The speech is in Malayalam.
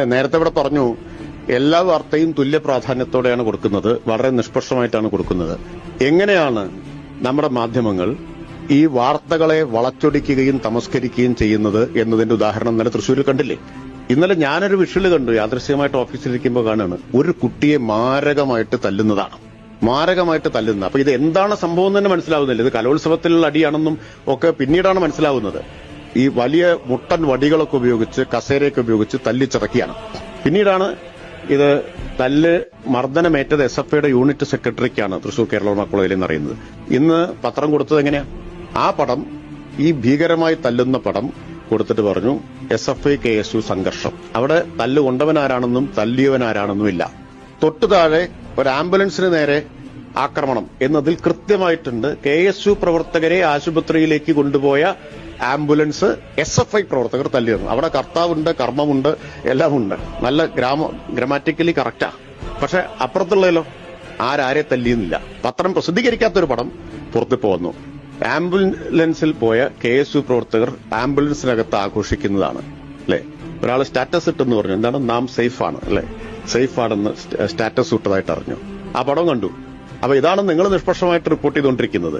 നേരത്തെ ഇവിടെ പറഞ്ഞു എല്ലാ വാർത്തയും തുല്യ പ്രാധാന്യത്തോടെയാണ് കൊടുക്കുന്നത്, വളരെ നിഷ്പക്ഷമായിട്ടാണ് കൊടുക്കുന്നത്. എങ്ങനെയാണ് നമ്മുടെ മാധ്യമങ്ങൾ ഈ വാർത്തകളെ വളച്ചൊടിക്കുകയും തമസ്കരിക്കുകയും ചെയ്യുന്നത് എന്നതിന്റെ ഉദാഹരണം ഇന്നലെ തൃശ്ശൂരിൽ കണ്ടില്ലേ? ഇന്നലെ ഞാനൊരു വിഷ്വൽ കണ്ടു, യാദൃശ്യമായിട്ട് ഓഫീസിലിരിക്കുമ്പോൾ കാണാണ് ഒരു കുട്ടിയെ മാരകമായിട്ട് തല്ലുന്നതാണ്. അപ്പൊ ഇത് എന്താണ് സംഭവം എന്ന് തന്നെ മനസ്സിലാവുന്നില്ല. ഇത് കലോത്സവത്തിലുള്ള അടിയാണെന്നും ഒക്കെ പിന്നീടാണ് മനസ്സിലാവുന്നത്. ഈ വലിയ മുട്ടൻ വടികളൊക്കെ ഉപയോഗിച്ച് കസേരയൊക്കെ ഉപയോഗിച്ച് തല്ലിച്ചിറക്കിയാണ്. പിന്നീടാണ് ഇത് മർദ്ദനമേറ്റത് SFIയുടെ യൂണിറ്റ് സെക്രട്ടറിക്കാണ് തൃശൂർ കേരള കോളേജിൽ നിന്ന് അറിയുന്നത്. ഇന്ന് പത്രം കൊടുത്തത് എങ്ങനെയാ? ആ പടം, ഈ ഭീകരമായി തല്ലുന്ന പടം കൊടുത്തിട്ട് പറഞ്ഞു SFI KSU സംഘർഷം. അവിടെ തല്ലുകൊണ്ടവനാരാണെന്നും തല്ലിയവനാരാണെന്നും ഇല്ല. തൊട്ടു താഴെ ഒരു ആംബുലൻസിന് നേരെ ആക്രമണം എന്നതിൽ കൃത്യമായിട്ടുണ്ട്. KSU പ്രവർത്തകരെ ആശുപത്രിയിലേക്ക് കൊണ്ടുപോയ ആംബുലൻസ് SFI പ്രവർത്തകർ തല്ലിയിരുന്നു. അവിടെ കർത്താവുണ്ട്, കർമ്മമുണ്ട്, എല്ലാമുണ്ട്. നല്ല ഗ്രാമാറ്റിക്കലി കറക്റ്റാ. പക്ഷെ അപ്പുറത്തുള്ളതിലോ ആരെ തല്ലിയെന്നില്ല. പത്രം പ്രസിദ്ധീകരിക്കാത്തൊരു പടം പുറത്തിപ്പോ വന്നു. ആംബുലൻസിൽ പോയ KSU പ്രവർത്തകർ ആംബുലൻസിനകത്ത് ആഘോഷിക്കുന്നതാണ് അല്ലെ. ഒരാൾ സ്റ്റാറ്റസ് ഇട്ടെന്ന് പറഞ്ഞു, എന്താണ്, നാം സേഫാണ് അല്ലെ, സേഫാണെന്ന് സ്റ്റാറ്റസ് ഇട്ടതായിട്ട് അറിഞ്ഞു. ആ പടം കണ്ടു. അപ്പൊ ഇതാണ് നിങ്ങൾ നിഷ്പക്ഷമായിട്ട് റിപ്പോർട്ട് ചെയ്തുകൊണ്ടിരിക്കുന്നത്.